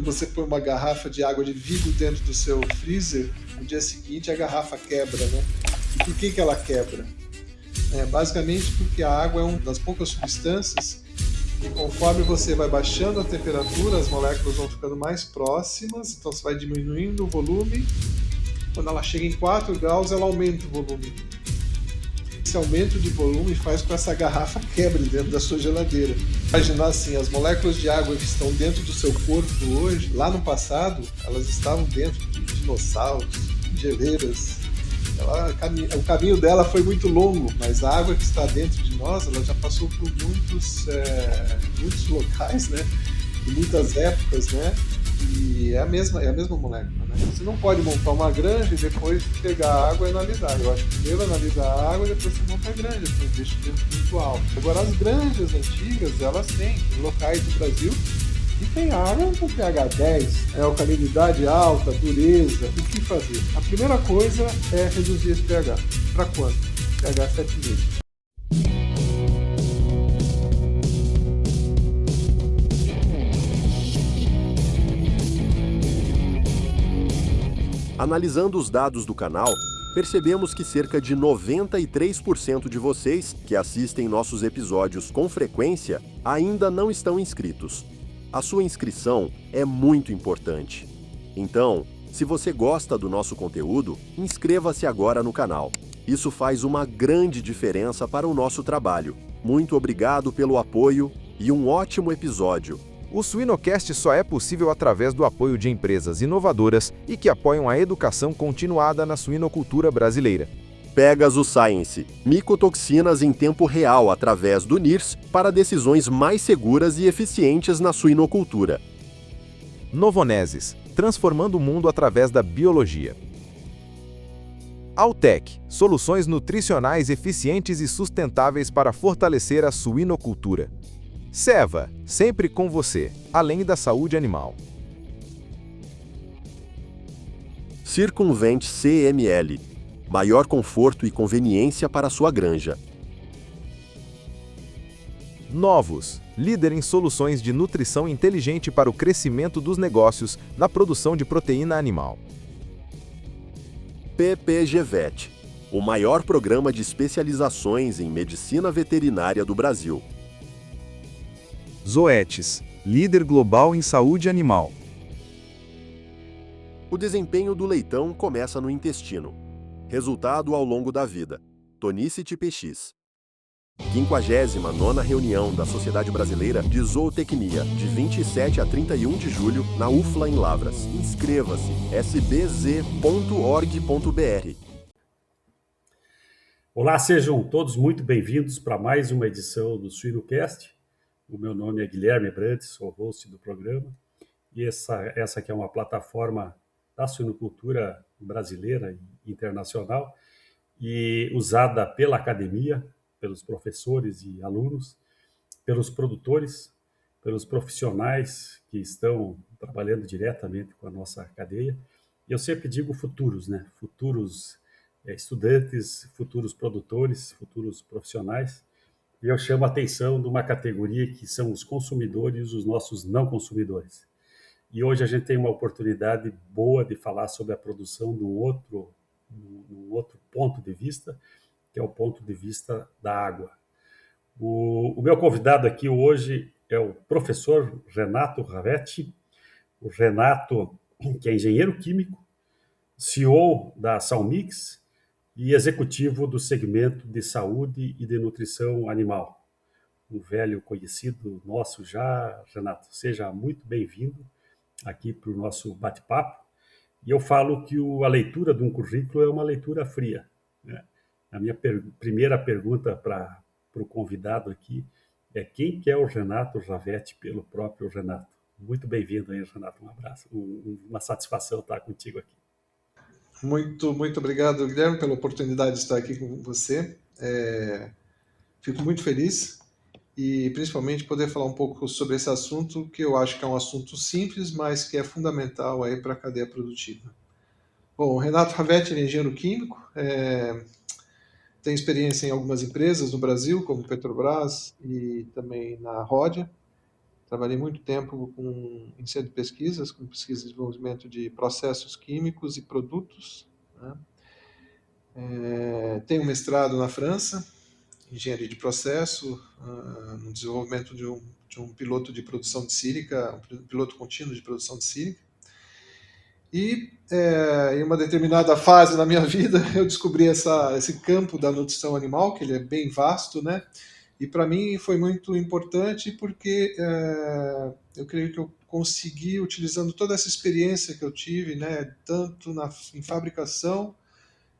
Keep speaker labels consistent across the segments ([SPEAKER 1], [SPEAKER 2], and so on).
[SPEAKER 1] Você põe uma garrafa de água de vidro dentro do seu freezer, no dia seguinte a garrafa quebra, né? E por que ela quebra? Basicamente porque a água é uma das poucas substâncias e conforme você vai baixando a temperatura, as moléculas vão ficando mais próximas, então você vai diminuindo o volume. Quando ela chega em 4 graus, ela aumenta o volume. Esse aumento de volume faz com que essa garrafa quebre dentro da sua geladeira. Imaginar assim, as moléculas de água que estão dentro do seu corpo hoje, lá no passado, elas estavam dentro de dinossauros, geleiras. O caminho dela foi muito longo, mas a água que está dentro de nós, ela já passou por muitos locais, né? E muitas épocas, né? E é a mesma molécula, né? Você não pode montar uma granja e depois pegar a água e analisar. Eu acho que primeiro analisa a água e depois você monta a granja, com um investimento muito alto. Agora, as granjas antigas, elas têm locais do Brasil que tem água com pH 10, alcalinidade alta, dureza. O que fazer? A primeira coisa é reduzir esse pH. Para quanto? pH 7,5.
[SPEAKER 2] Analisando os dados do canal, percebemos que cerca de 93% de vocês que assistem nossos episódios com frequência ainda não estão inscritos. A sua inscrição é muito importante. Então, se você gosta do nosso conteúdo, inscreva-se agora no canal. Isso faz uma grande diferença para o nosso trabalho. Muito obrigado pelo apoio e um ótimo episódio.
[SPEAKER 3] O Suinocast só é possível através do apoio de empresas inovadoras e que apoiam a educação continuada na suinocultura brasileira.
[SPEAKER 2] Pegasus Science, micotoxinas em tempo real através do NIRS para decisões mais seguras e eficientes na suinocultura.
[SPEAKER 3] Novonesis, transformando o mundo através da biologia. Altec, soluções nutricionais eficientes e sustentáveis para fortalecer a suinocultura. Seva, sempre com você, além da saúde animal.
[SPEAKER 2] Circunvent CML, maior conforto e conveniência para sua granja.
[SPEAKER 3] Novos, líder em soluções de nutrição inteligente para o crescimento dos negócios na produção de proteína animal.
[SPEAKER 2] PPGVET, o maior programa de especializações em medicina veterinária do Brasil.
[SPEAKER 4] Zoetis, líder global em saúde animal.
[SPEAKER 2] O desempenho do leitão começa no intestino. Resultado ao longo da vida. Tonicity PX. 59ª reunião da Sociedade Brasileira de Zootecnia, de 27 a 31 de julho, na UFLA em Lavras. Inscreva-se, sbz.org.br.
[SPEAKER 5] Olá, sejam todos muito bem-vindos para mais uma edição do Suinocast. O meu nome é Guilherme Brantes, sou host do programa, e essa aqui é uma plataforma da suinocultura brasileira e internacional, e usada pela academia, pelos professores e alunos, pelos produtores, pelos profissionais que estão trabalhando diretamente com a nossa cadeia. E eu sempre digo futuros, né? Futuros estudantes, futuros produtores, futuros profissionais. E eu chamo a atenção de uma categoria que são os consumidores e os nossos não consumidores. E hoje a gente tem uma oportunidade boa de falar sobre a produção de um outro ponto de vista, que é o ponto de vista da água. O meu convidado aqui hoje é o professor Renato Ravetti. O Renato, que é engenheiro químico, CEO da Salmix, e executivo do segmento de saúde e de nutrição animal. Um velho conhecido nosso já, Renato. Seja muito bem-vindo aqui para o nosso bate-papo. E eu falo que a leitura de um currículo é uma leitura fria, né? A minha primeira pergunta para o convidado aqui é quem que é o Renato Ravetti pelo próprio Renato. Muito bem-vindo aí, Renato. Um abraço. Uma satisfação estar contigo aqui.
[SPEAKER 1] Muito obrigado, Guilherme, pela oportunidade de estar aqui com você. Fico muito feliz e principalmente poder falar um pouco sobre esse assunto, que eu acho que é um assunto simples, mas que é fundamental aí para a cadeia produtiva. Bom, o Renato Ravetti é engenheiro químico, tem experiência em algumas empresas no Brasil, como Petrobras e também na Ródia. Trabalhei muito tempo em centro de pesquisas, com pesquisa e desenvolvimento de processos químicos e produtos, né? Tenho mestrado na França, engenharia de processo, no desenvolvimento de um piloto de produção de sílica, um piloto contínuo de produção de sílica. E em uma determinada fase da minha vida eu descobri esse campo da nutrição animal, que ele é bem vasto, né? E para mim foi muito importante porque eu creio que eu consegui, utilizando toda essa experiência que eu tive, né, tanto em fabricação,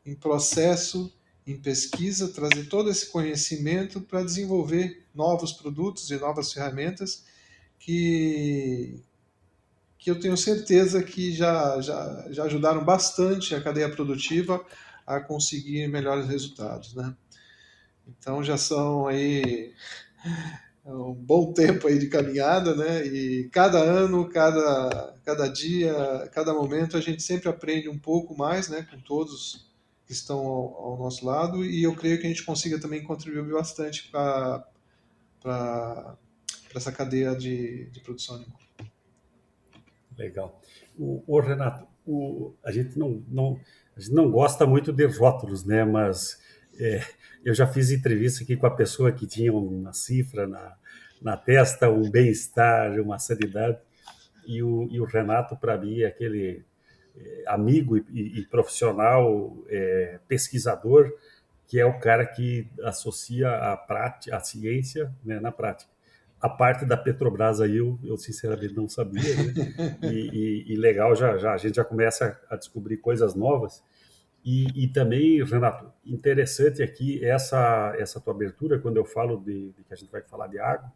[SPEAKER 1] em processo, em pesquisa, trazer todo esse conhecimento para desenvolver novos produtos e novas ferramentas que eu tenho certeza que já ajudaram bastante a cadeia produtiva a conseguir melhores resultados, né? Então já são aí um bom tempo aí de caminhada, né? E cada ano, cada dia, cada momento a gente sempre aprende um pouco mais, né? Com todos que estão ao nosso lado, e eu creio que a gente consiga também contribuir bastante para essa cadeia de produção animal.
[SPEAKER 5] Legal. O Renato, a gente não gosta muito de rótulos, né? Mas eu já fiz entrevista aqui com a pessoa que tinha uma cifra na testa, um bem-estar, uma sanidade, e o Renato, para mim, é aquele amigo e profissional, pesquisador, que é o cara que associa a ciência, né, na prática. A parte da Petrobras aí eu sinceramente não sabia, né? E legal, a gente já começa a descobrir coisas novas. E também, Renato, interessante aqui essa tua abertura, quando eu falo de que a gente vai falar de água,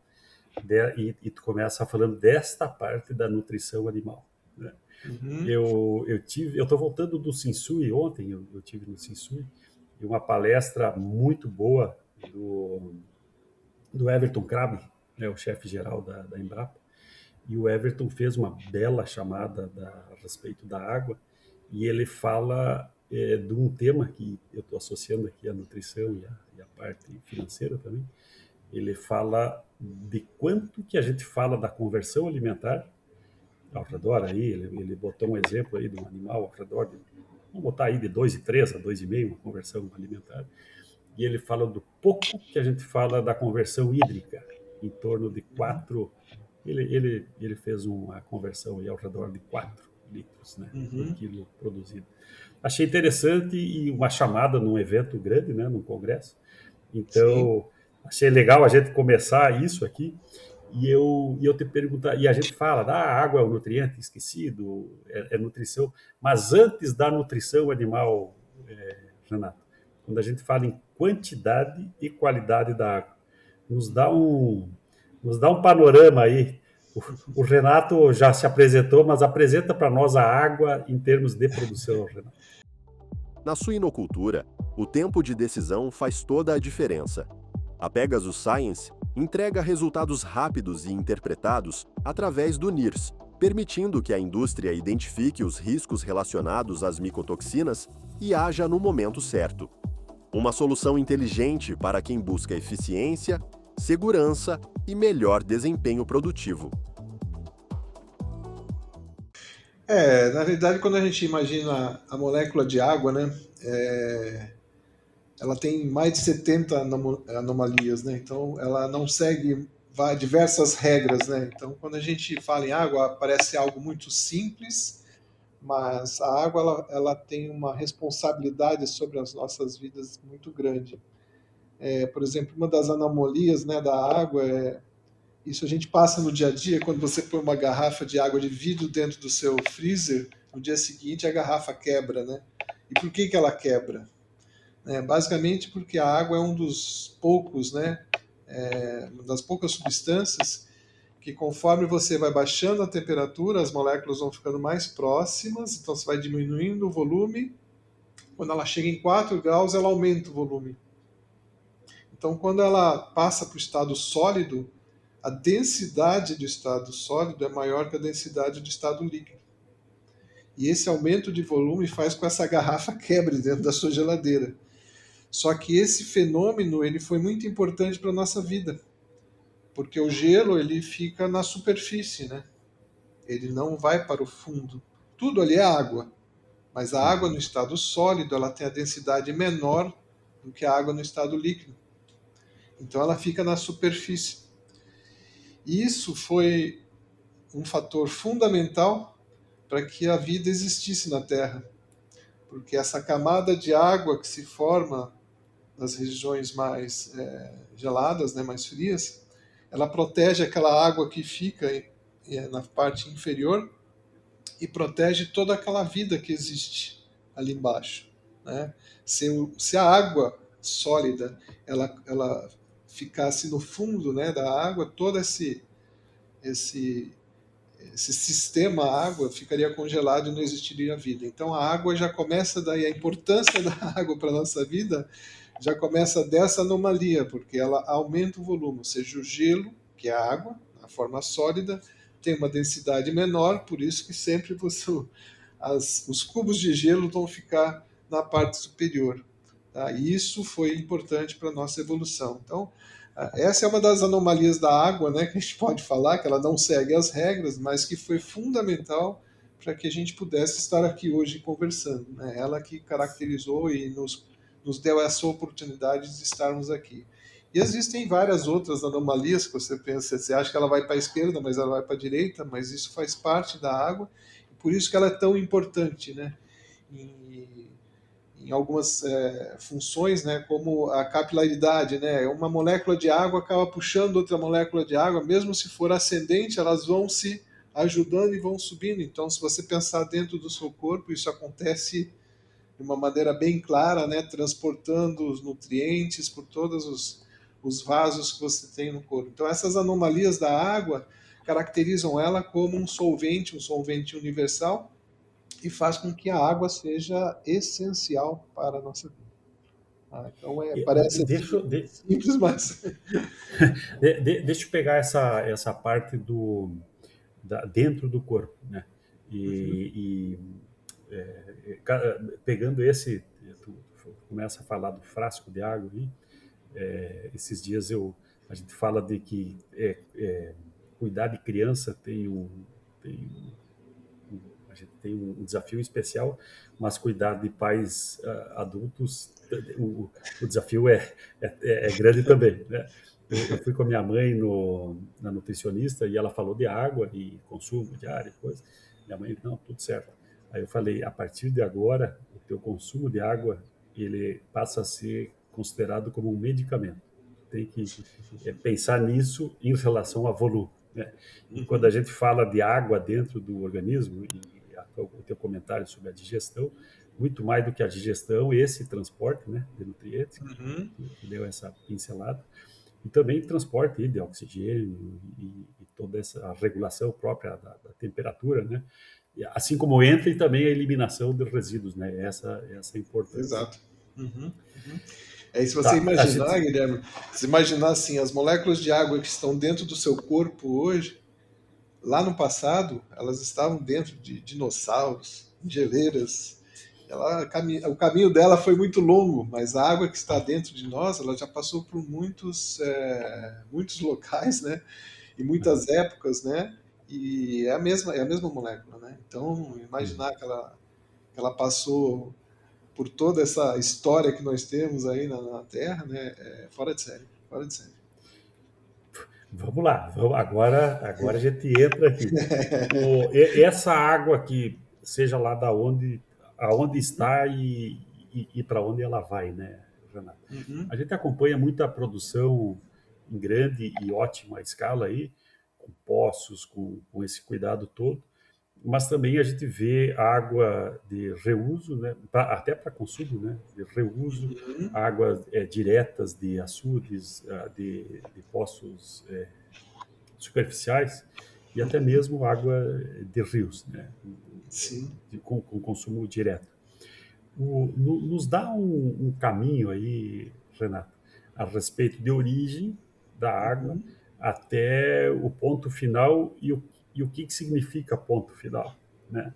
[SPEAKER 5] e tu começa falando desta parte da nutrição animal, né?
[SPEAKER 1] Uhum.
[SPEAKER 5] Eu estou voltando do Sinsui ontem, eu tive no Sinsui, e uma palestra muito boa do Everton Crabbe, né, o chefe-geral da Embrapa, e o Everton fez uma bela chamada a respeito da água, e ele fala de um tema que eu estou associando aqui à nutrição e a parte financeira também. Ele fala de quanto que a gente fala da conversão alimentar ao redor aí, ele botou um exemplo aí de um animal ao redor, vamos botar aí de 2,3 a 2,5, uma conversão alimentar, e ele fala do pouco que a gente fala da conversão hídrica, em torno de 4, ele fez uma conversão aí ao redor de 4 litros, né, por quilo produzido. Achei interessante e uma chamada num evento grande, né, num congresso. Então, achei legal a gente começar isso aqui. E eu te perguntar, e a gente fala, a água é um nutriente esquecido, é nutrição, mas antes da nutrição animal, Renato, quando a gente fala em quantidade e qualidade da água, nos dá um panorama aí. O Renato já se apresentou, mas apresenta para nós a água em termos de produção, Renato.
[SPEAKER 2] Na suinocultura, o tempo de decisão faz toda a diferença. A Pegasus Science entrega resultados rápidos e interpretados através do NIRS, permitindo que a indústria identifique os riscos relacionados às micotoxinas e haja no momento certo. Uma solução inteligente para quem busca eficiência, segurança e melhor desempenho produtivo.
[SPEAKER 1] Na realidade, quando a gente imagina a molécula de água, né, ela tem mais de 70 anomalias, né? Então ela não segue diversas regras, né? Então quando a gente fala em água, parece algo muito simples, mas a água ela tem uma responsabilidade sobre as nossas vidas muito grande. Por exemplo, uma das anomalias, né, da água isso a gente passa no dia a dia, quando você põe uma garrafa de água de vidro dentro do seu freezer, no dia seguinte a garrafa quebra, né? E por que ela quebra? Basicamente porque a água é um dos poucos, né, uma das poucas substâncias que, conforme você vai baixando a temperatura, as moléculas vão ficando mais próximas, então você vai diminuindo o volume. Quando ela chega em 4 graus, ela aumenta o volume. Então, quando ela passa para o estado sólido, a densidade do estado sólido é maior que a densidade do estado líquido. E esse aumento de volume faz com que essa garrafa quebre dentro da sua geladeira. Só que esse fenômeno ele foi muito importante para a nossa vida. porque o gelo ele fica na superfície, né? Ele não vai para o fundo. Tudo ali é água, mas a água no estado sólido ela tem a densidade menor do que a água no estado líquido. Então ela fica na superfície. E isso foi um fator fundamental para que a vida existisse na Terra, porque essa camada de água que se forma nas regiões mais geladas, né, mais frias, ela protege aquela água que fica na parte inferior e protege toda aquela vida que existe ali embaixo, né? Se a água sólida ela ficasse no fundo, né, da água, todo esse sistema água ficaria congelado e não existiria vida. Então a água já começa daí, a importância da água para a nossa vida já começa dessa anomalia, porque ela aumenta o volume, ou seja, o gelo, que é a água, na forma sólida, tem uma densidade menor, por isso que sempre os cubos de gelo vão ficar na parte superior. Tá? E isso foi importante para a nossa evolução. Então, essa é uma das anomalias da água, né, que a gente pode falar, que ela não segue as regras, mas que foi fundamental para que a gente pudesse estar aqui hoje conversando. Né? Ela que caracterizou e nos deu essa oportunidade de estarmos aqui. E existem várias outras anomalias que você pensa, você acha que ela vai para a esquerda, mas ela vai para a direita, mas isso faz parte da água, e por isso que ela é tão importante, né? Em algumas funções, né, como a capilaridade, né? Uma molécula de água acaba puxando outra molécula de água, mesmo se for ascendente, elas vão se ajudando e vão subindo. Então, se você pensar dentro do seu corpo, isso acontece de uma maneira bem clara, né, transportando os nutrientes por todos os vasos que você tem no corpo. Então, essas anomalias da água caracterizam ela como um solvente universal, e faz com que a água seja essencial para a nossa vida. Então, parece simples, mas...
[SPEAKER 5] Deixa eu pegar essa parte dentro do corpo, né? Pegando tu começa a falar do frasco de água aí, esses dias a gente fala de que cuidar de criança a gente tem um desafio especial, mas cuidar de pais adultos, o desafio é grande também, né? Eu fui com a minha mãe na nutricionista e ela falou de água e consumo diário e coisa. Minha mãe, não, tudo certo. Aí eu falei, a partir de agora, o teu consumo de água, ele passa a ser considerado como um medicamento. Tem que pensar nisso em relação a volume, né? E quando a gente fala de água dentro do organismo, e o teu comentário sobre a digestão, muito mais do que a digestão, esse transporte, né, de nutrientes, que deu essa pincelada, e também transporte de oxigênio e toda essa regulação própria da temperatura, né, assim como entra e também a eliminação dos resíduos, né, essa é importante.
[SPEAKER 1] Exato. Se você imaginar, Guilherme, se imaginar assim, as moléculas de água que estão dentro do seu corpo hoje, lá no passado, elas estavam dentro de dinossauros, geleiras. O caminho dela foi muito longo, mas a água que está dentro de nós, ela já passou por muitos locais, né? E muitas épocas, né? E é a mesma molécula, né? Então, imaginar que ela passou por toda essa história que nós temos aí na Terra, né? Fora de série, fora de série.
[SPEAKER 5] Vamos lá, agora a gente entra aqui. Essa água aqui, seja lá aonde está e para onde ela vai, né, Renato? A gente acompanha muita produção em grande e ótima escala aí, com poços, com esse cuidado todo, mas também a gente vê água de reuso, né, até para consumo, né, de reuso, águas diretas de açudes, de poços superficiais e até mesmo água de rios, né, com consumo direto. Nos dá um caminho aí, Renato, a respeito de origem da água até o ponto final e o que significa ponto final, né?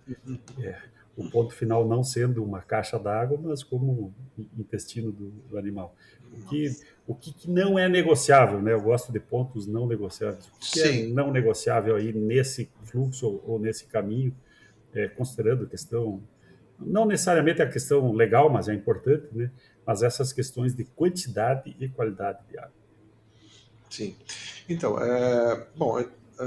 [SPEAKER 5] o ponto final não sendo uma caixa d'água, mas como intestino do animal. O que não é negociável, né? Eu gosto de pontos não negociáveis. O que é
[SPEAKER 1] Sim.
[SPEAKER 5] não negociável aí nesse fluxo ou nesse caminho, considerando a questão, não necessariamente a questão legal, mas é importante, né? Mas essas questões de quantidade e qualidade de água.
[SPEAKER 1] Sim. Então, bom,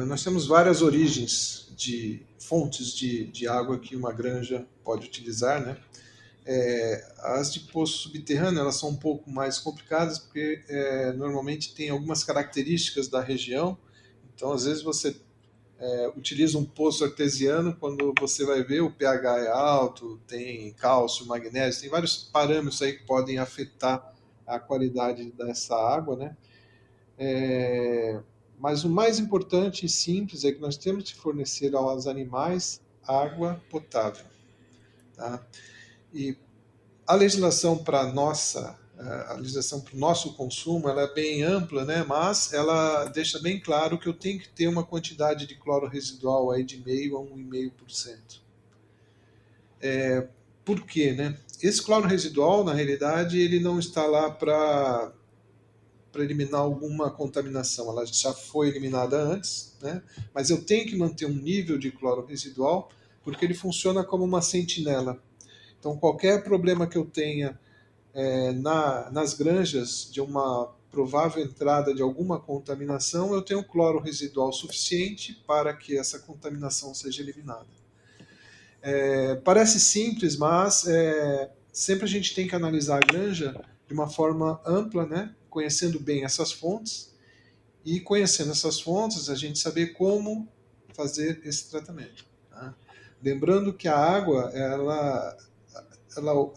[SPEAKER 1] nós temos várias origens de fontes de água que uma granja pode utilizar, né? As de poço subterrâneo, elas são um pouco mais complicadas porque normalmente tem algumas características da região. Então, às vezes você utiliza um poço artesiano, quando você vai ver o pH é alto, tem cálcio, magnésio, tem vários parâmetros aí que podem afetar a qualidade dessa água, né? Mas o mais importante e simples é que nós temos que fornecer aos animais água potável. Tá? E a legislação para a legislação para o nosso consumo, ela é bem ampla, né? Mas ela deixa bem claro que eu tenho que ter uma quantidade de cloro residual aí de 0,5% a 1,5%. Por quê, né? Esse cloro residual, na realidade, ele não está lá para eliminar alguma contaminação, ela já foi eliminada antes, né? Mas eu tenho que manter um nível de cloro residual porque ele funciona como uma sentinela. Então, qualquer problema que eu tenha nas granjas de uma provável entrada de alguma contaminação, eu tenho cloro residual suficiente para que essa contaminação seja eliminada. Parece simples, mas sempre a gente tem que analisar a granja de uma forma ampla, né? Conhecendo bem essas fontes, e conhecendo essas fontes, a gente saber como fazer esse tratamento. Tá? Lembrando que a água, ela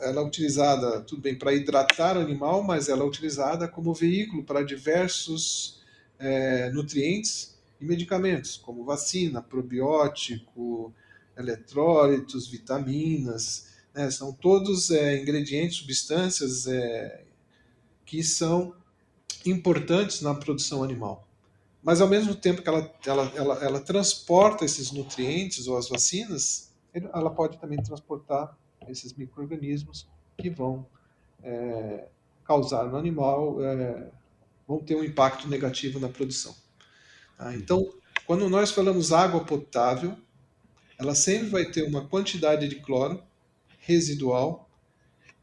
[SPEAKER 1] é utilizada, tudo bem, para hidratar o animal, mas ela é utilizada como veículo para diversos nutrientes e medicamentos, como vacina, probiótico, eletrólitos, vitaminas, né? São todos ingredientes, substâncias que são importantes na produção animal. Mas ao mesmo tempo que ela transporta esses nutrientes ou as vacinas, ela pode também transportar esses micro-organismos que vão causar no animal, vão ter um impacto negativo na produção. Tá? Então, quando nós falamos água potável, ela sempre vai ter uma quantidade de cloro residual,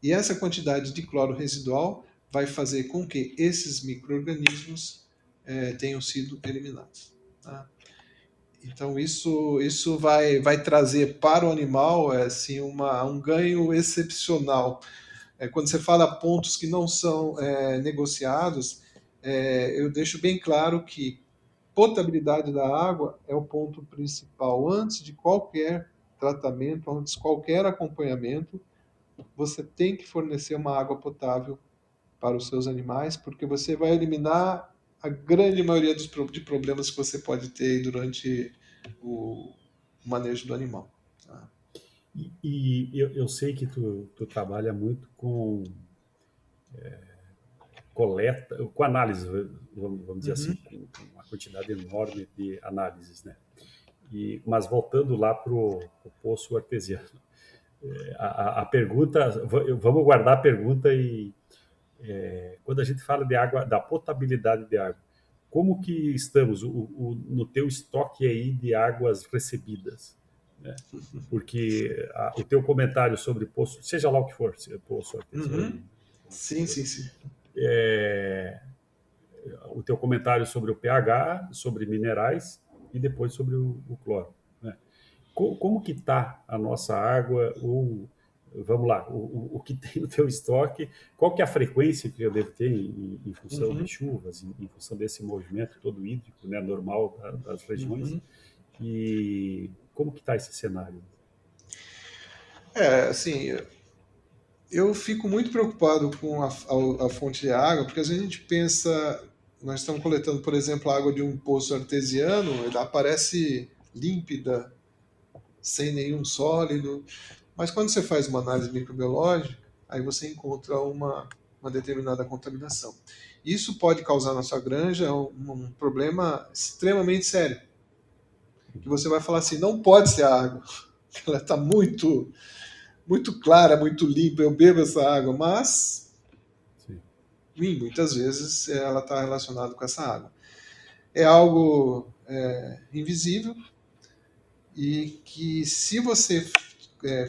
[SPEAKER 1] e essa quantidade de cloro residual vai fazer com que esses micro-organismos tenham sido eliminados. Tá? Então, isso vai trazer para o animal assim, um ganho excepcional. Quando você fala pontos que não são negociados, eu deixo bem claro que potabilidade da água é o ponto principal. Antes de qualquer tratamento, antes de qualquer acompanhamento, você tem que fornecer uma água potável para os seus animais, porque você vai eliminar a grande maioria de problemas que você pode ter durante o manejo do animal. Tá?
[SPEAKER 5] E eu sei que tu trabalha muito com coleta, com análise, vamos dizer assim, com uma quantidade enorme de análises, né? Mas voltando lá para o poço artesiano, a pergunta, vamos guardar a pergunta e quando a gente fala de água, da potabilidade de água, como que estamos no teu estoque aí de águas recebidas? Né? Porque o teu comentário sobre poço, seja lá o que for, se é poço artesiano,
[SPEAKER 1] Sim.
[SPEAKER 5] O teu comentário sobre o pH, sobre minerais e depois sobre o cloro. Né? Como que está a nossa água? Vamos lá, o que tem no teu estoque? Qual que é a frequência que eu devo ter em função de chuvas, em função desse movimento todo hídrico, né, normal das regiões? E como que está esse cenário?
[SPEAKER 1] Assim, eu fico muito preocupado com a fonte de água, porque às vezes a gente pensa, nós estamos coletando, por exemplo, a água de um poço artesiano, ela aparece límpida, sem nenhum sólido, mas quando você faz uma análise microbiológica, aí você encontra uma determinada contaminação. Isso pode causar na sua granja um problema extremamente sério, que você vai falar assim, não pode ser água, ela está muito, muito clara, muito limpa, eu bebo essa água, mas muitas vezes ela está relacionada com essa água. É algo invisível e que, se você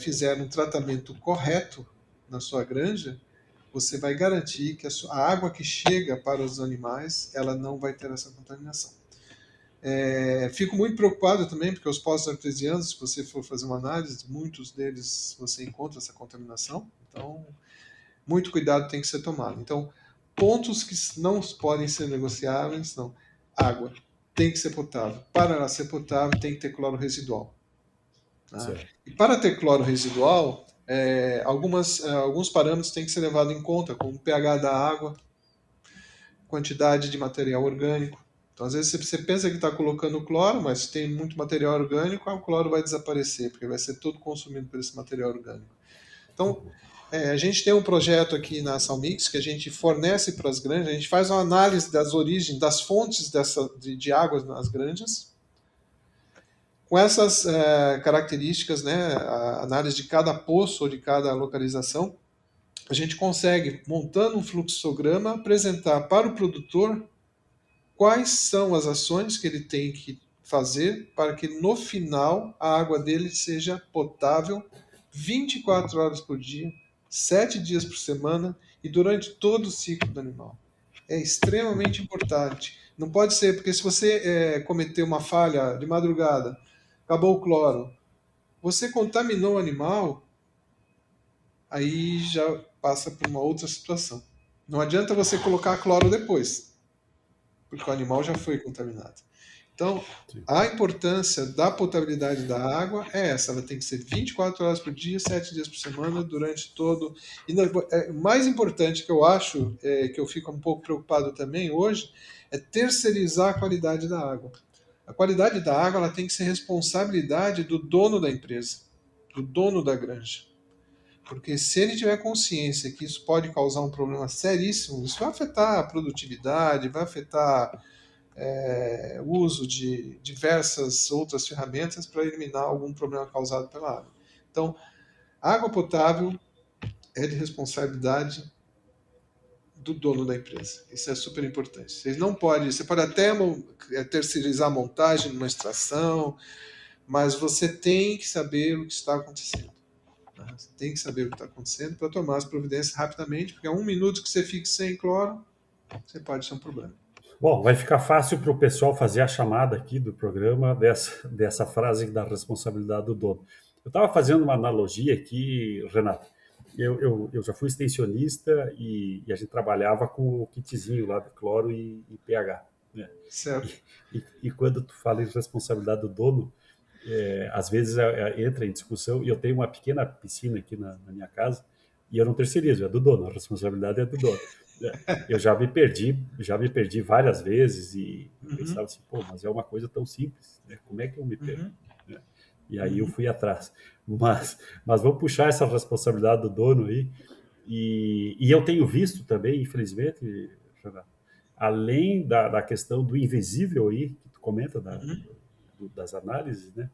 [SPEAKER 1] fizer um tratamento correto na sua granja, você vai garantir que a água que chega para os animais, ela não vai ter essa contaminação. Fico muito preocupado também, porque os poços artesianos, se você for fazer uma análise, muitos deles você encontra essa contaminação. Então, muito cuidado tem que ser tomado. Então, pontos que não podem ser negociáveis são: água tem que ser potável. Para ela ser potável, tem que ter cloro residual. Tá? E para ter cloro residual, alguns parâmetros têm que ser levados em conta, como o pH da água, quantidade de material orgânico. Então, às vezes, você pensa que está colocando cloro, mas se tem muito material orgânico, o cloro vai desaparecer, porque vai ser todo consumido por esse material orgânico. Então, a gente tem um projeto aqui na Salmix que a gente fornece para as granjas, a gente faz uma análise das origens, das fontes de águas nas granjas, com essas características, né, a análise de cada poço ou de cada localização, a gente consegue, montando um fluxograma, apresentar para o produtor quais são as ações que ele tem que fazer para que no final a água dele seja potável 24 horas por dia, 7 dias por semana e durante todo o ciclo do animal. É extremamente importante. Não pode ser, porque se você cometer uma falha de madrugada, acabou o cloro, você contaminou o animal, aí já passa por uma outra situação. Não adianta você colocar cloro depois, porque o animal já foi contaminado. Então, a importância da potabilidade da água é essa, ela tem que ser 24 horas por dia, 7 dias por semana, durante todo... E o mais importante que eu acho, que eu fico um pouco preocupado também hoje, é terceirizar a qualidade da água. A qualidade da água ela tem que ser responsabilidade do dono da empresa, do dono da granja. Porque se ele tiver consciência que isso pode causar um problema seríssimo, isso vai afetar a produtividade, vai afetar o uso de diversas outras ferramentas para eliminar algum problema causado pela água. Então, água potável é de responsabilidade do dono da empresa. Isso é super importante. Você pode até terceirizar a montagem de uma extração, mas você tem que saber o que está acontecendo. Você tem que saber o que está acontecendo para tomar as providências rapidamente, porque a 1 minuto que você fique sem cloro, você pode ter um problema.
[SPEAKER 5] Bom, vai ficar fácil para o pessoal fazer a chamada aqui do programa dessa frase da responsabilidade do dono. Eu estava fazendo uma analogia aqui, Renato. Eu já fui extensionista e a gente trabalhava com o kitzinho lá de cloro e pH. Né?
[SPEAKER 1] Certo.
[SPEAKER 5] E quando tu fala em responsabilidade do dono, às vezes entra em discussão, e eu tenho uma pequena piscina aqui na minha casa, e eu não terceirizo, é do dono, a responsabilidade é do dono. Eu já me perdi várias vezes e pensava assim, pô, mas é uma coisa tão simples, né? Como é que eu me perco? E aí eu fui atrás. Mas vamos puxar essa responsabilidade do dono aí. E eu tenho visto também, infelizmente, Renato, além da questão do invisível aí, que tu comenta das análises, né?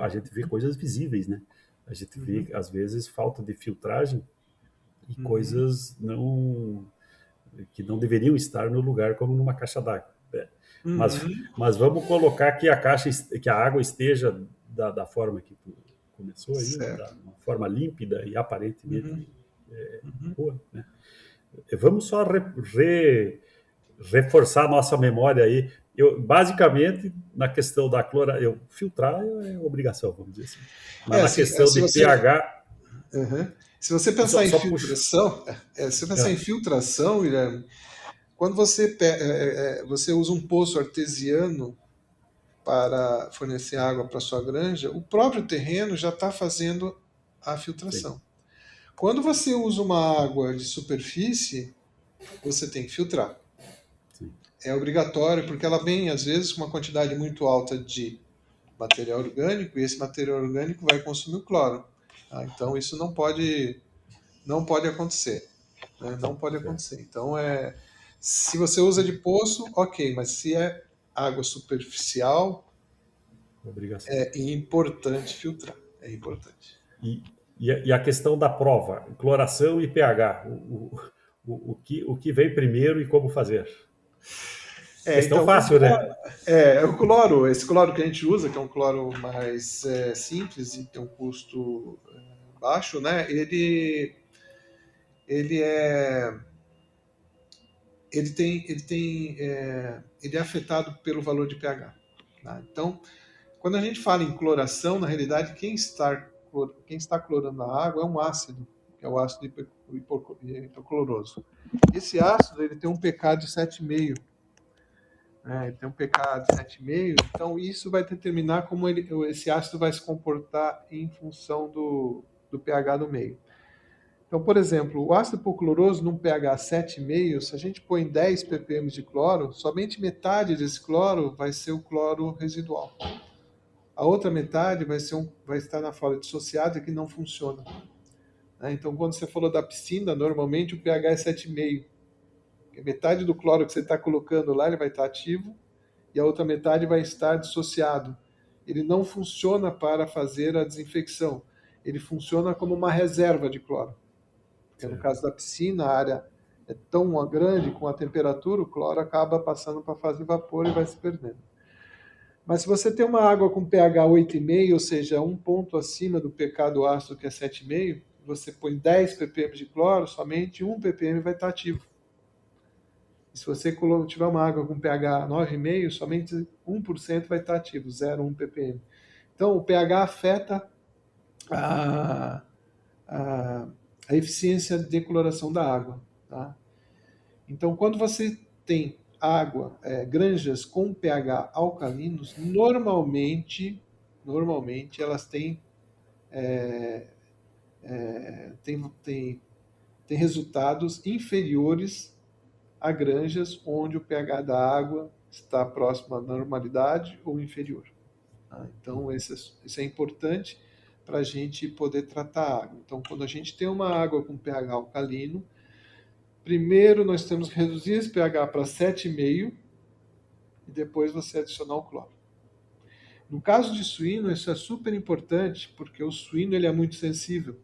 [SPEAKER 5] A gente vê coisas visíveis, né? A gente vê, às vezes, falta de filtragem e coisas que não deveriam estar no lugar, como numa caixa d'água. Né? Mas vamos colocar que a água esteja da forma que tu começou aí, da uma forma límpida e aparentemente boa. Né? Vamos só reforçar a nossa memória aí. Basicamente, na questão da clora, filtrar é obrigação, vamos dizer assim. Mas na questão de pH...
[SPEAKER 1] Se você pensar em filtração, em filtração, Guilherme, quando você usa um poço artesiano para fornecer água para sua granja, o próprio terreno já está fazendo a filtração. Sim. Quando você usa uma água de superfície, você tem que filtrar. Sim. É obrigatório, porque ela vem, às vezes, com uma quantidade muito alta de material orgânico, e esse material orgânico vai consumir o cloro. Tá? Então, isso não pode acontecer. Né? Não pode acontecer. Então, se você usa de poço, ok, mas se água superficial, é importante filtrar. É importante.
[SPEAKER 5] E a questão da prova, cloração e pH, o que vem primeiro e como fazer? Questão
[SPEAKER 1] Então,
[SPEAKER 5] fácil, né?
[SPEAKER 1] o cloro, esse cloro que a gente usa, que é um cloro mais simples e tem um custo baixo, né? Ele é afetado pelo valor de pH. Tá? Então, quando a gente fala em cloração, na realidade, quem está clorando a água é um ácido, que é o ácido hipocloroso. Esse ácido ele tem um pK de 7,5. Ele tem um pK de 7,5, então isso vai determinar como esse ácido vai se comportar em função do pH do meio. Então, por exemplo, o ácido hipocloroso num pH 7,5, se a gente põe 10 ppm de cloro, somente metade desse cloro vai ser o cloro residual. A outra metade vai estar na forma dissociada que não funciona. Então, quando você falou da piscina, normalmente o pH é 7,5. Metade do cloro que você está colocando lá ele vai estar ativo e a outra metade vai estar dissociado. Ele não funciona para fazer a desinfecção. Ele funciona como uma reserva de cloro. Porque no caso da piscina, a área é tão grande com a temperatura, o cloro acaba passando para a fase de vapor e vai se perdendo. Mas se você tem uma água com pH 8,5, ou seja, um ponto acima do pK do ácido, que é 7,5, você põe 10 ppm de cloro, somente 1 ppm vai estar ativo. E se você tiver uma água com pH 9,5, somente 1% vai estar ativo, 0,1 ppm. Então, o pH afeta a eficiência de decoloração da água. Tá? Então, quando você tem água, granjas com pH alcalinos, normalmente elas têm resultados inferiores a granjas onde o pH da água está próximo à normalidade ou inferior. Tá? Então, isso é importante para a gente poder tratar a água. Então, quando a gente tem uma água com pH alcalino, primeiro nós temos que reduzir esse pH para 7,5 e depois você adicionar o cloro. No caso de suíno, isso é super importante, porque o suíno ele é muito sensível.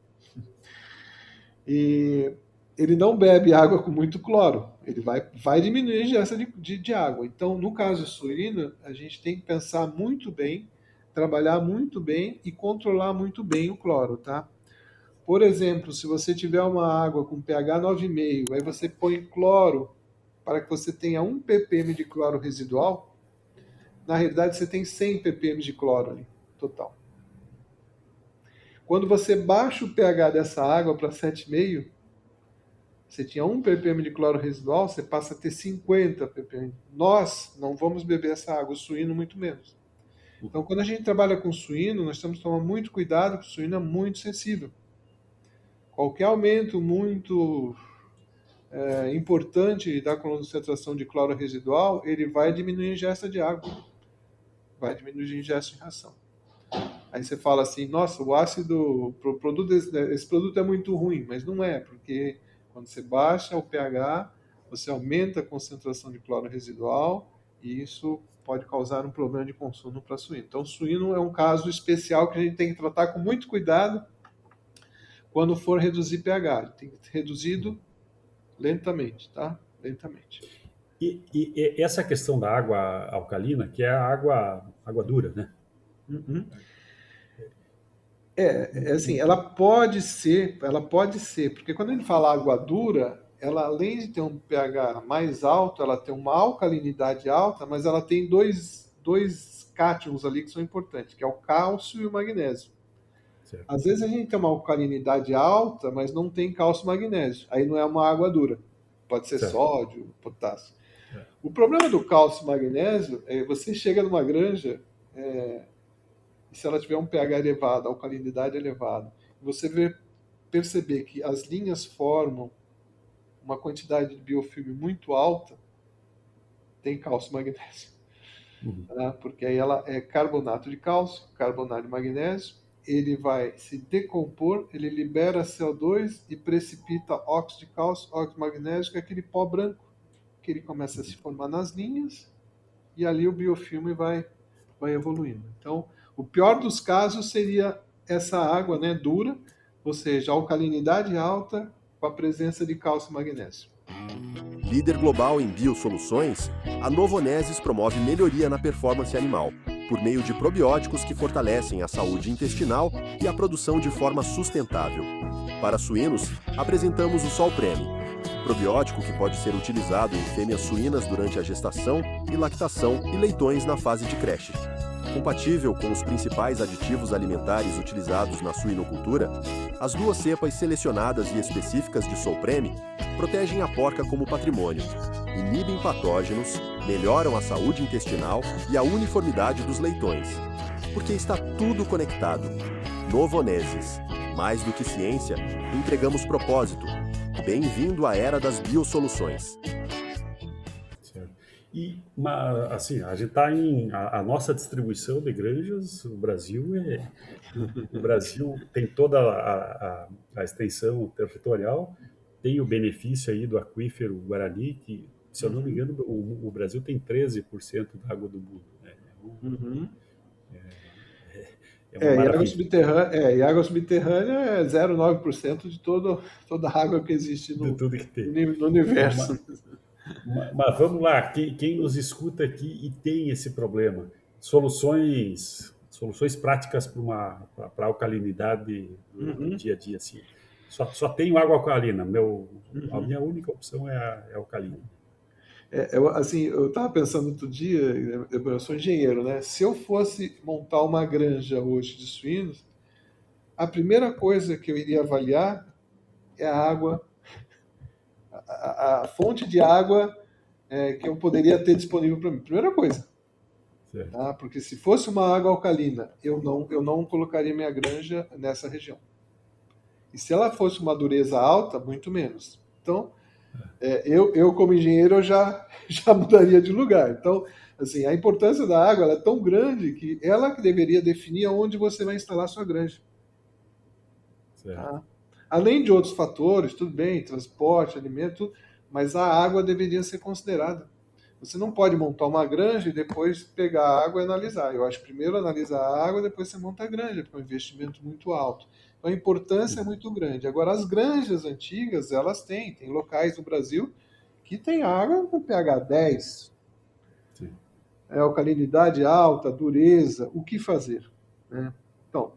[SPEAKER 1] E ele não bebe água com muito cloro, ele vai diminuir a ingesta de água. Então, no caso do suíno, a gente tem que pensar muito bem, trabalhar muito bem e controlar muito bem o cloro, tá? Por exemplo, se você tiver uma água com pH 9,5, aí você põe cloro para que você tenha 1 ppm de cloro residual, na realidade você tem 100 ppm de cloro ali, total. Quando você baixa o pH dessa água para 7,5, você tinha 1 ppm de cloro residual, você passa a ter 50 ppm. Nós não vamos beber essa água, o suíno muito menos. Então, quando a gente trabalha com suíno, nós temos que tomar muito cuidado, porque o suíno é muito sensível. Qualquer aumento muito importante da concentração de cloro residual, ele vai diminuir a ingesta de água, vai diminuir a ingesta de ração. Aí você fala assim, nossa, o ácido, esse produto é muito ruim, mas não é, porque quando você baixa o pH, você aumenta a concentração de cloro residual e isso pode causar um problema de consumo para suíno. Então, suíno é um caso especial que a gente tem que tratar com muito cuidado quando for reduzir pH. Tem que ser reduzido lentamente, tá? Lentamente.
[SPEAKER 5] E essa questão da água alcalina, que é a água dura, né?
[SPEAKER 1] Uhum. Assim, ela pode ser, porque quando a gente fala água dura, ela além de ter um pH mais alto, ela tem uma alcalinidade alta, mas ela tem dois cátions ali que são importantes, que é o cálcio e o magnésio.
[SPEAKER 5] Certo.
[SPEAKER 1] Às vezes a gente tem uma alcalinidade alta, mas não tem cálcio e magnésio. Aí não é uma água dura. Pode ser
[SPEAKER 5] Certo.
[SPEAKER 1] sódio, potássio. O problema do cálcio e magnésio é você chega numa granja, e se ela tiver um pH elevado, alcalinidade elevada, você vai perceber que as linhas formam uma quantidade de biofilme muito alta, tem cálcio e magnésio.
[SPEAKER 5] Uhum.
[SPEAKER 1] Porque aí ela é carbonato de cálcio, carbonato de magnésio, ele vai se decompor, ele libera CO2 e precipita óxido de cálcio, óxido de magnésio, que é aquele pó branco, que ele começa a se formar nas linhas, e ali o biofilme vai evoluindo. Então, o pior dos casos seria essa água, né, dura, ou seja, alcalinidade alta com a presença de cálcio e magnésio.
[SPEAKER 2] Líder global em biosoluções, a Novonesis promove melhoria na performance animal, por meio de probióticos que fortalecem a saúde intestinal e a produção de forma sustentável. Para suínos, apresentamos o Solpreme, probiótico que pode ser utilizado em fêmeas suínas durante a gestação e lactação e leitões na fase de creche. Compatível com os principais aditivos alimentares utilizados na suinocultura, as 2 cepas selecionadas e específicas de Solpreme protegem a porca como patrimônio, inibem patógenos, melhoram a saúde intestinal e a uniformidade dos leitões. Porque está tudo conectado. Novonesis. Mais do que ciência, entregamos propósito. Bem-vindo à era das biosoluções.
[SPEAKER 5] E, assim, a gente está a nossa distribuição de granjas, o Brasil tem toda a extensão territorial, tem o benefício aí do aquífero Guarani, que, se eu não me engano, o Brasil tem 13% da água do mundo, né? É uma maravilha.
[SPEAKER 1] E água subterrânea é 0,9% de toda a água que existe
[SPEAKER 5] De tudo que tem.
[SPEAKER 1] no universo.
[SPEAKER 5] Mas vamos lá, quem nos escuta aqui e tem esse problema, soluções práticas para alcalinidade do dia a dia, assim. Só tenho água alcalina, a minha única opção é alcalina.
[SPEAKER 1] Eu estava pensando outro dia, eu sou engenheiro, né? Se eu fosse montar uma granja hoje de suínos, a primeira coisa que eu iria avaliar é a água, a fonte de água que eu poderia ter disponível para mim. Primeira coisa. Tá? Porque se fosse uma água alcalina, eu não colocaria minha granja nessa região. E se ela fosse uma dureza alta, muito menos. Então, eu como engenheiro, eu já mudaria de lugar. Então, assim, a importância da água ela é tão grande que ela que deveria definir onde você vai instalar a sua granja. Tá? Além de outros fatores, tudo bem, transporte, alimento, mas a água deveria ser considerada. Você não pode montar uma granja e depois pegar a água e analisar. Eu acho que primeiro analisa a água, depois você monta a granja, porque é um investimento muito alto. Então a importância é muito grande. Agora, as granjas antigas, elas tem locais no Brasil que tem água com pH 10.
[SPEAKER 5] Sim.
[SPEAKER 1] Alcalinidade alta, dureza, o que fazer? Né? Então,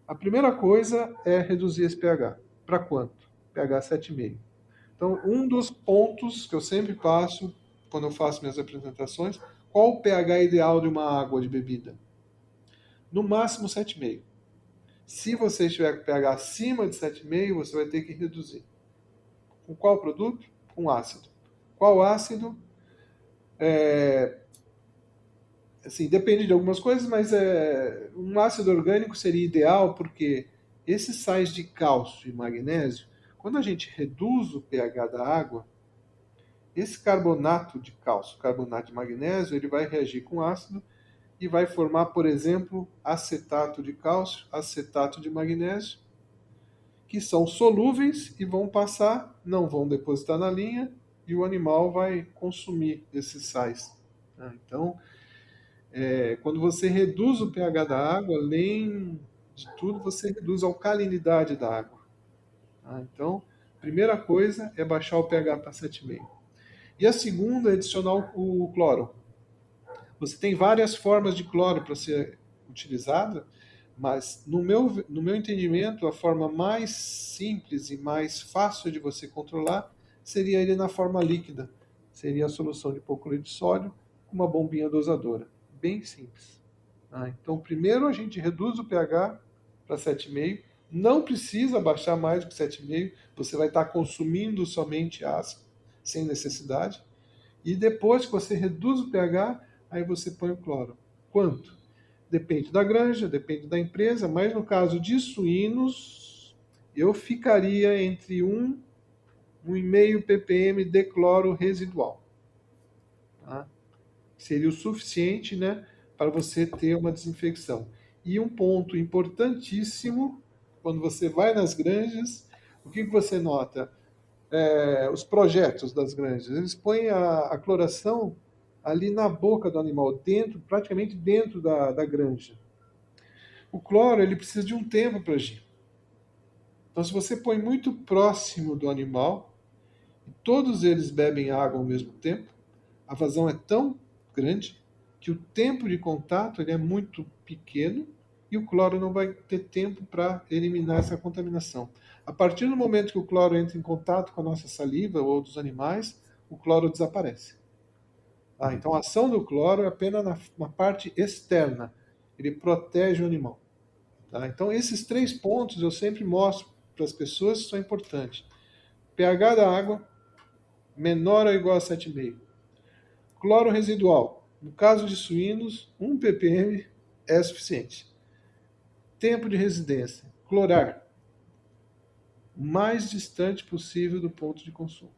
[SPEAKER 1] a primeira coisa é reduzir esse pH. Para quanto? pH 7,5. Então, um dos pontos que eu sempre passo quando eu faço minhas apresentações, qual o pH ideal de uma água de bebida? No máximo 7,5. Se você estiver com pH acima de 7,5, você vai ter que reduzir. Com qual produto? Com ácido. Qual ácido? Assim, depende de algumas coisas, mas um ácido orgânico seria ideal porque esses sais de cálcio e magnésio, quando a gente reduz o pH da água, esse carbonato de cálcio, carbonato de magnésio, ele vai reagir com ácido e vai formar, por exemplo, acetato de cálcio, acetato de magnésio, que são solúveis e vão passar, não vão depositar na linha e o animal vai consumir esses sais. Então, quando você reduz o pH da água, além de tudo, você reduz a alcalinidade da água. Então, a primeira coisa é baixar o pH para 7,5. E a segunda é adicionar o cloro. Você tem várias formas de cloro para ser utilizada, mas no meu entendimento, a forma mais simples e mais fácil de você controlar seria ele na forma líquida. Seria a solução de hipoclorito de sódio com uma bombinha dosadora. Bem simples. Então, primeiro a gente reduz o pH para 7,5. Não precisa baixar mais do que 7,5. Você vai estar consumindo somente ácido, sem necessidade. E depois que você reduz o pH, aí você põe o cloro. Quanto? Depende da granja, depende da empresa, mas no caso de suínos, eu ficaria entre 1,5 ppm de cloro residual. Tá? Seria o suficiente, né, para você ter uma desinfecção. E um ponto importantíssimo, quando você vai nas granjas, o que você nota? Os projetos das granjas, eles põem a cloração ali na boca do animal, praticamente dentro da granja. O cloro ele precisa de um tempo para agir. Então, se você põe muito próximo do animal, e todos eles bebem água ao mesmo tempo, a vazão é tão grande que o tempo de contato ele é muito pequeno e o cloro não vai ter tempo para eliminar essa contaminação. A partir do momento que o cloro entra em contato com a nossa saliva ou dos animais, o cloro desaparece. Então a ação do cloro é apenas na parte externa. Ele protege o animal. Então esses 3 pontos eu sempre mostro para as pessoas que são importantes. pH da água menor ou igual a 7,5. Cloro residual. No caso de suínos, 1 ppm é suficiente. Tempo de residência. Clorar. O mais distante possível do ponto de consumo.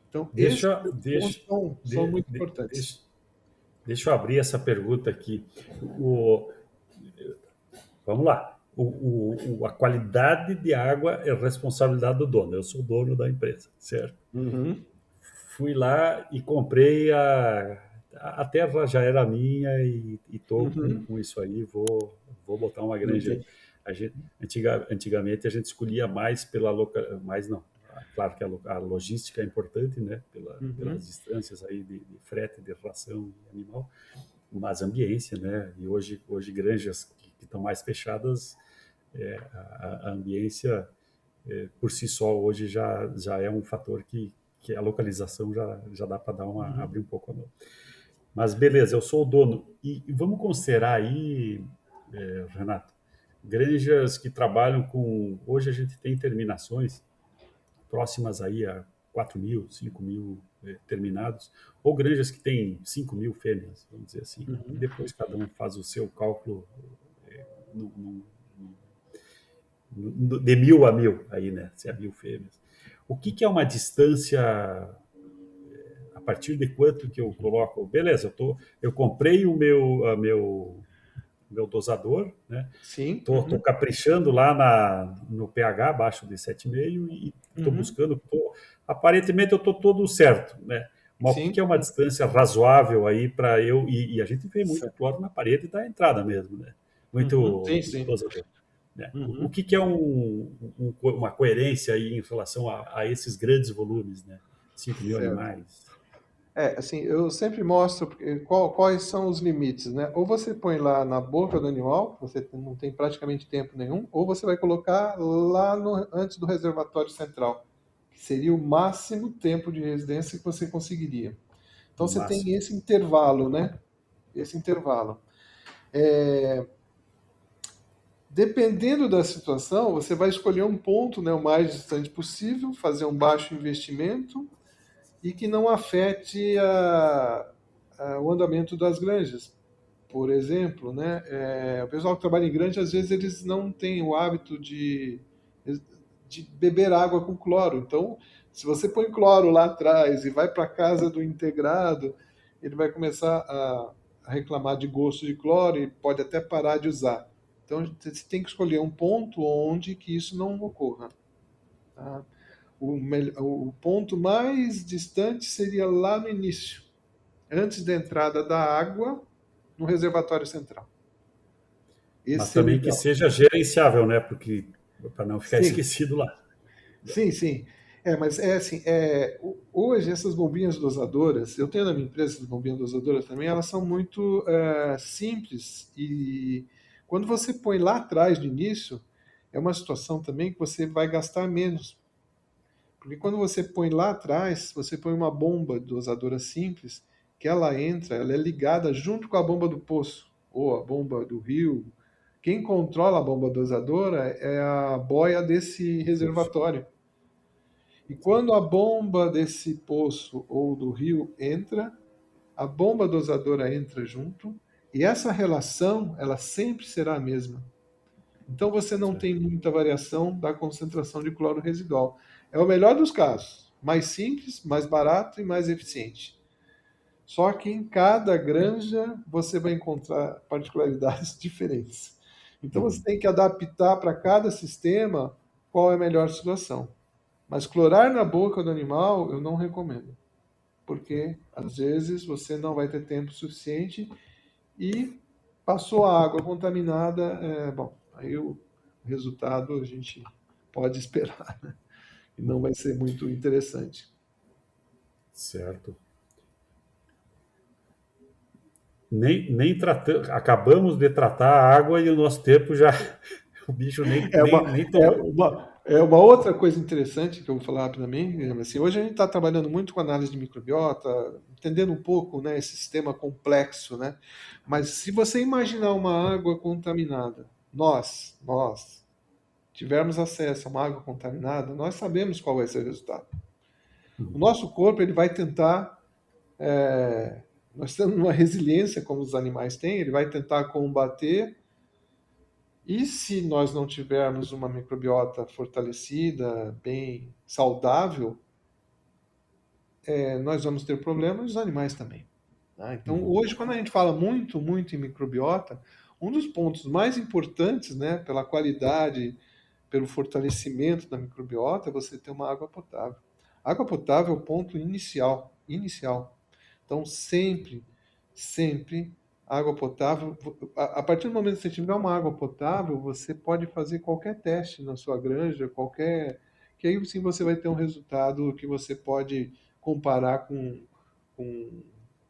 [SPEAKER 1] Então, esses pontos são muito importantes.
[SPEAKER 5] Deixa eu abrir essa pergunta aqui. Vamos lá. A qualidade de água é responsabilidade do dono. Eu sou dono da empresa, certo?
[SPEAKER 1] Uhum.
[SPEAKER 5] Fui lá e comprei a terra já era minha e estou com isso aí. Vou botar uma granja. Antigamente a gente escolhia mais pela mais não. Claro que a logística é importante, né? Pelas distâncias aí de frete, de ração animal, mas ambiência, né? E hoje granjas que estão mais fechadas, a ambiência por si só hoje já é um fator que a localização já dá para dar abrir um pouco a mão. Mas beleza, eu sou o dono e vamos considerar aí, Renato, granjas que trabalham com, hoje a gente tem terminações próximas aí a 4.000, 5.000 terminados, ou granjas que têm 5.000 fêmeas, vamos dizer assim. Depois cada um faz o seu cálculo de 1.000 a 1.000 aí, né? Se é 1.000 fêmeas. O que é uma distância, a partir de quanto que eu coloco? Beleza, eu comprei o meu dosador, né?
[SPEAKER 1] Sim.
[SPEAKER 5] Tô caprichando lá no pH abaixo de 7,5 e estou buscando, aparentemente eu estou todo certo, né? Mas o que é uma distância razoável aí para eu, e a gente vê muito cloro na parede da entrada mesmo, né? Muito dosador. Né? O que é uma coerência aí em relação a esses grandes volumes, né? 5.000 animais.
[SPEAKER 1] Assim, eu sempre mostro quais são os limites, né? Ou você põe lá na boca do animal, você não tem praticamente tempo nenhum, ou você vai colocar lá antes do reservatório central, que seria o máximo tempo de residência que você conseguiria. Então você tem esse intervalo, né? Esse intervalo. Dependendo da situação, você vai escolher um ponto, né, o mais distante possível, fazer um baixo investimento e que não afete o andamento das granjas. Por exemplo, né, o pessoal que trabalha em granja, às vezes eles não têm o hábito de beber água com cloro. Então, se você põe cloro lá atrás e vai para a casa do integrado, ele vai começar a reclamar de gosto de cloro e pode até parar de usar. Então, você tem que escolher um ponto onde que isso não ocorra. Tá? O ponto mais distante seria lá no início, antes da entrada da água no reservatório central.
[SPEAKER 5] Mas também que seja gerenciável, né? Porque para não ficar esquecido lá.
[SPEAKER 1] Sim. Mas assim, hoje essas bombinhas dosadoras, eu tenho na minha empresa essas bombinhas dosadoras também, elas são muito simples e quando você põe lá atrás, no início, é uma situação também que você vai gastar menos. Porque quando você põe lá atrás, você põe uma bomba dosadora simples, que ela é ligada junto com a bomba do poço, ou a bomba do rio. Quem controla a bomba dosadora é a boia desse reservatório. E quando a bomba desse poço ou do rio entra, a bomba dosadora entra junto, e essa relação, ela sempre será a mesma. Então você não tem muita variação da concentração de cloro residual. É o melhor dos casos. Mais simples, mais barato e mais eficiente. Só que em cada granja você vai encontrar particularidades diferentes. Então você tem que adaptar para cada sistema qual é a melhor situação. Mas clorar na boca do animal eu não recomendo. Porque às vezes você não vai ter tempo suficiente e Passou a água contaminada, bom, aí o resultado a gente pode esperar, né? E não vai ser muito interessante.
[SPEAKER 5] Certo. Nem tratamos, acabamos de tratar a água e o nosso tempo já, o bicho
[SPEAKER 1] É uma,
[SPEAKER 5] nem
[SPEAKER 1] é
[SPEAKER 5] tomou.
[SPEAKER 1] uma outra coisa interessante que eu vou falar rapidamente. Assim, hoje a gente está trabalhando muito com análise de microbiota, entendendo um pouco, né, esse sistema complexo, né? Mas se você imaginar uma água contaminada, nós tivermos acesso a uma água contaminada, nós sabemos qual vai ser o resultado. O nosso corpo ele vai tentar, nós temos uma resiliência como os animais têm, ele vai tentar combater. E se nós não tivermos uma microbiota fortalecida, bem saudável, nós vamos ter problemas, os animais também. Tá? Então, hoje, quando a gente fala muito em microbiota, um dos pontos mais importantes, né, pela qualidade, pelo fortalecimento da microbiota, é você ter uma água potável. Água potável é o ponto inicial. Então, sempre água potável. A partir do momento que você tiver uma água potável, você pode fazer qualquer teste na sua granja, que aí sim você vai ter um resultado que você pode comparar com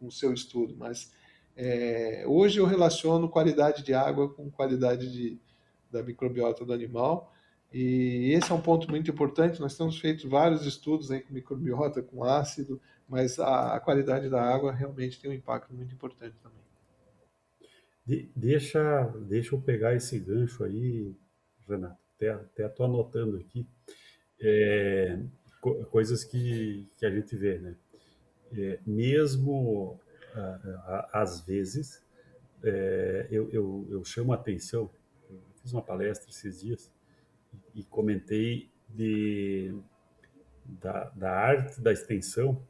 [SPEAKER 1] o seu estudo. Mas hoje eu relaciono qualidade de água com qualidade da microbiota do animal. E esse é um ponto muito importante. Nós temos feito vários estudos aí com microbiota, com ácido, mas a qualidade da água realmente tem um impacto muito importante também.
[SPEAKER 5] Deixa eu pegar esse gancho aí, Renato. Até estou anotando aqui. Coisas que a gente vê, né? Mesmo às vezes, eu chamo a atenção. Eu fiz uma palestra esses dias e comentei da arte da extensão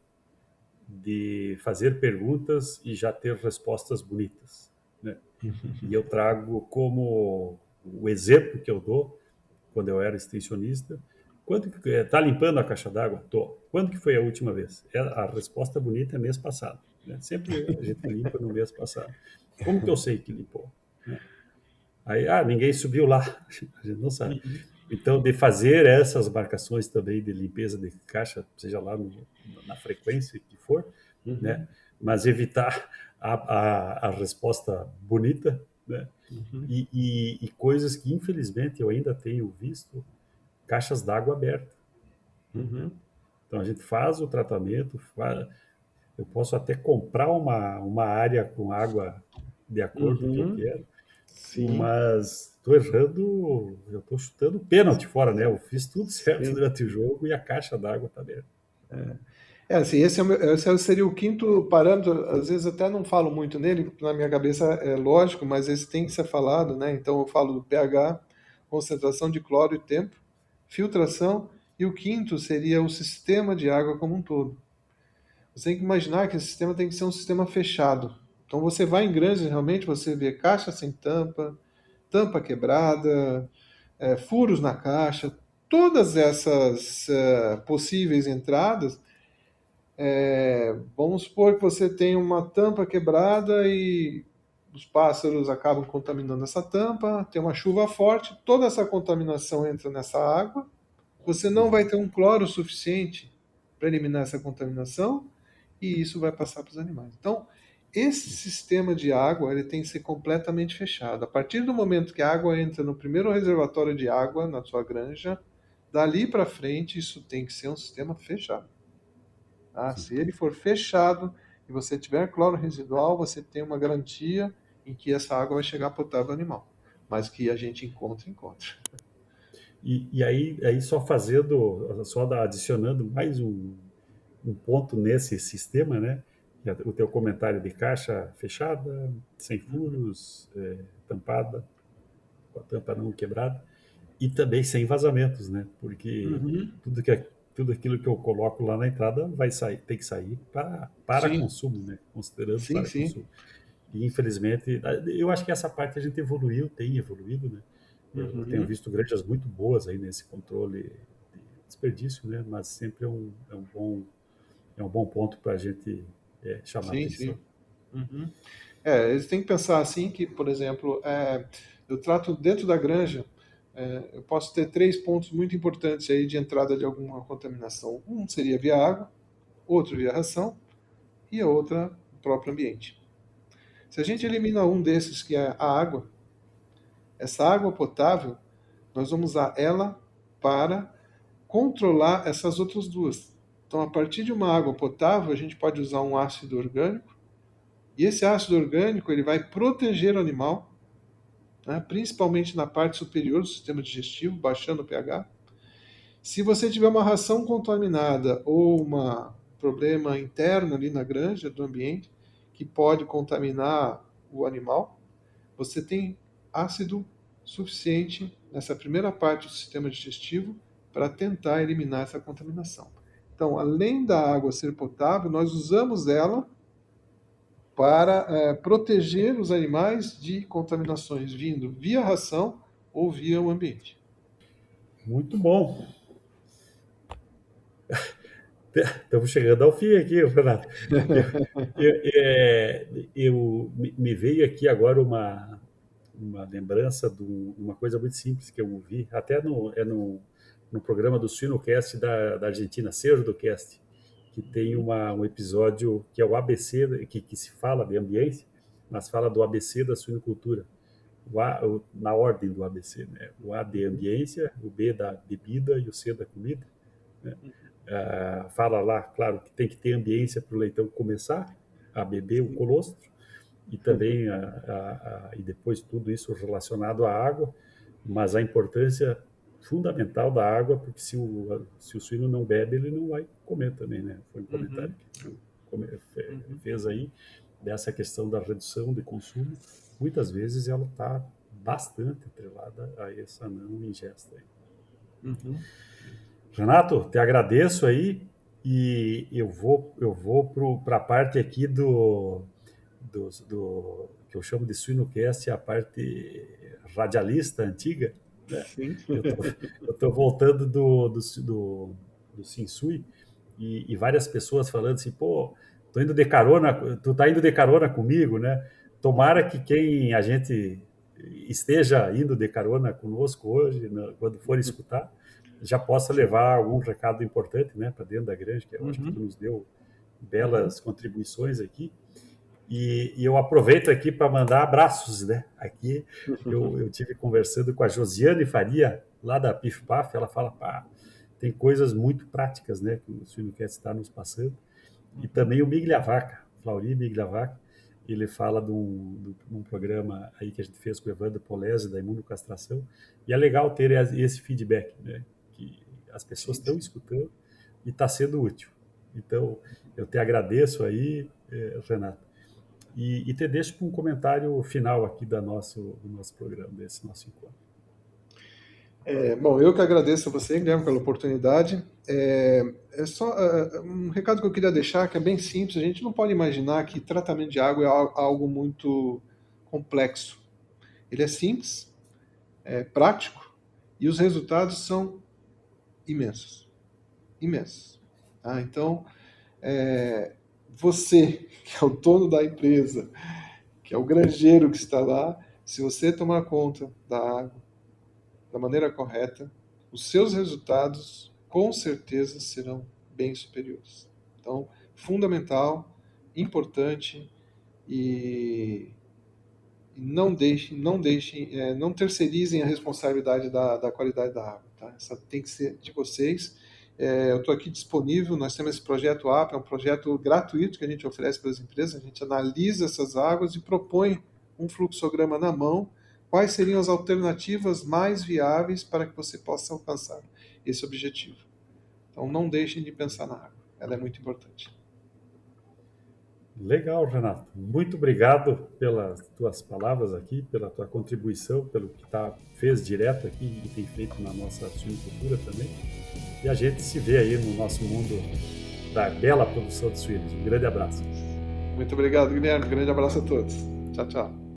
[SPEAKER 5] de fazer perguntas e já ter respostas bonitas, né? E eu trago como o exemplo que eu dou quando eu era extensionista. Quando que está limpando a caixa d'água? Tô. Quando que foi a última vez? A resposta bonita é mês passado, né? Sempre a gente limpa no mês passado. Como que eu sei que limpou, né? Aí, ninguém subiu lá, a gente não sabe. Então, de fazer essas marcações também de limpeza de caixa, seja lá na frequência que for, né? Mas evitar a resposta bonita, né? E coisas que, infelizmente, eu ainda tenho visto, caixas d'água abertas. Então, a gente faz o tratamento, eu posso até comprar uma área com água de acordo com o que eu quero,
[SPEAKER 1] Sim,
[SPEAKER 5] mas estou errando, eu estou chutando pênalti fora, né? Eu fiz tudo certo
[SPEAKER 1] sim.
[SPEAKER 5] durante o jogo e a caixa d'água está aberta.
[SPEAKER 1] Assim, esse seria o quinto parâmetro. Às vezes até não falo muito nele, porque na minha cabeça é lógico, mas esse tem que ser falado, né? Então eu falo do pH, concentração de cloro e tempo, filtração, e o quinto seria o sistema de água como um todo. Você tem que imaginar que esse sistema tem que ser um sistema fechado. Então você vai em granjas, realmente você vê caixa sem tampa, tampa quebrada, furos na caixa, todas essas possíveis entradas. Vamos supor que você tem uma tampa quebrada e os pássaros acabam contaminando essa tampa, tem uma chuva forte, toda essa contaminação entra nessa água, você não vai ter um cloro suficiente para eliminar essa contaminação e isso vai passar para os animais. Então, esse sistema de água ele tem que ser completamente fechado. A partir do momento que a água entra no primeiro reservatório de água na sua granja, dali para frente isso tem que ser um sistema fechado. Tá? Se ele for fechado e você tiver cloro residual, você tem uma garantia em que essa água vai chegar potável ao animal. Mas que a gente encontra.
[SPEAKER 5] E aí só adicionando mais um ponto nesse sistema, né? O teu comentário de caixa fechada, sem furos, tampada, com a tampa não quebrada, e também sem vazamentos, né? Porque tudo aquilo que eu coloco lá na entrada tem que sair para
[SPEAKER 1] Sim,
[SPEAKER 5] consumo, né? Considerando
[SPEAKER 1] sim,
[SPEAKER 5] para
[SPEAKER 1] sim.
[SPEAKER 5] consumo. E infelizmente, eu acho que essa parte a gente tem evoluído, né? Eu tenho
[SPEAKER 1] Uhum.
[SPEAKER 5] visto granjas muito boas aí nesse controle de desperdício, né? Mas sempre é um bom ponto para a gente chamar
[SPEAKER 1] Sim,
[SPEAKER 5] atenção.
[SPEAKER 1] sim. Uhum. Eles têm que pensar assim que, por exemplo, eu trato dentro da granja, eu posso ter 3 pontos muito importantes aí de entrada de alguma contaminação. Um seria via água, outro via ração e a outra o próprio ambiente. Se a gente elimina um desses, que é a água, essa água potável, nós vamos usar ela para controlar essas outras duas. Então, a partir de uma água potável, a gente pode usar um ácido orgânico, e esse ácido orgânico ele vai proteger o animal, né, principalmente na parte superior do sistema digestivo, baixando o pH. Se você tiver uma ração contaminada ou um problema interno ali na granja, do ambiente, que pode contaminar o animal, você tem ácido suficiente nessa primeira parte do sistema digestivo para tentar eliminar essa contaminação. Então, além da água ser potável, nós usamos ela para proteger os animais de contaminações vindo via ração ou via o ambiente.
[SPEAKER 5] Muito bom. Estamos chegando ao fim aqui, Renato. Me veio aqui agora uma lembrança de uma coisa muito simples que eu ouvi, até no programa do Suinocast da Argentina, Cerdocast, que tem um episódio que é o ABC, que se fala de ambiência, mas fala do ABC da suinocultura. Na ordem do ABC, né? O A de ambiência, o B da bebida e o C da comida, né? Fala lá, claro, que tem que ter ambiência para o leitão começar a beber o colostro, e também e depois tudo isso relacionado à água, mas a importância fundamental da água, porque se o suíno não bebe, ele não vai comer também, né? Foi um comentário que fez aí, dessa questão da redução de consumo. Muitas vezes ela está bastante atrelada a essa não ingesta aí. Renato, te agradeço aí, e eu vou para a parte aqui do que eu chamo de Suinocast, a parte radialista antiga, né?
[SPEAKER 1] Sim.
[SPEAKER 5] Eu estou voltando do Sinsui, e várias pessoas falando assim, pô, tu tá indo de carona comigo, né? Tomara que a gente esteja indo de carona conosco hoje, quando for escutar, já possa levar algum recado importante, né, para dentro da granja, que eu acho que tu nos deu belas contribuições aqui. E eu aproveito aqui para mandar abraços, né? Aqui eu tive conversando com a Josiane Faria, lá da Pif Paf. Ela fala, tem coisas muito práticas, né, que o Suinocast está nos passando. E também o Migliavaca, Flaury Migliavaca, ele fala de um programa aí que a gente fez com o Evandro Polese, da imunocastração, e é legal ter esse feedback, né, que as pessoas estão escutando e está sendo útil. Então, eu te agradeço aí, Renato, e te deixo para um comentário final aqui do nosso programa, desse nosso encontro.
[SPEAKER 1] Bom, eu que agradeço a você, Guilherme, pela oportunidade. É só um recado que eu queria deixar, que é bem simples. A gente não pode imaginar que tratamento de água é algo muito complexo. Ele é simples, é prático, e os resultados são imensos. Imensos. Tá? Então, você, que é o dono da empresa, que é o granjeiro que está lá, se você tomar conta da água da maneira correta, os seus resultados com certeza serão bem superiores. Então, fundamental, importante, e não terceirizem a responsabilidade da qualidade da água. Tá? Essa tem que ser de vocês. Eu estou aqui disponível, nós temos esse projeto APA, é um projeto gratuito que a gente oferece para as empresas, a gente analisa essas águas e propõe um fluxograma na mão, quais seriam as alternativas mais viáveis para que você possa alcançar esse objetivo. Então, não deixem de pensar na água, ela é muito importante.
[SPEAKER 5] Legal, Renato. Muito obrigado pelas tuas palavras aqui, pela tua contribuição, pelo que fez direto aqui e tem feito na nossa suinocultura também. E a gente se vê aí no nosso mundo da bela produção de suínos. Um grande abraço.
[SPEAKER 1] Muito obrigado, Guilherme. Um grande abraço a todos. Tchau, tchau.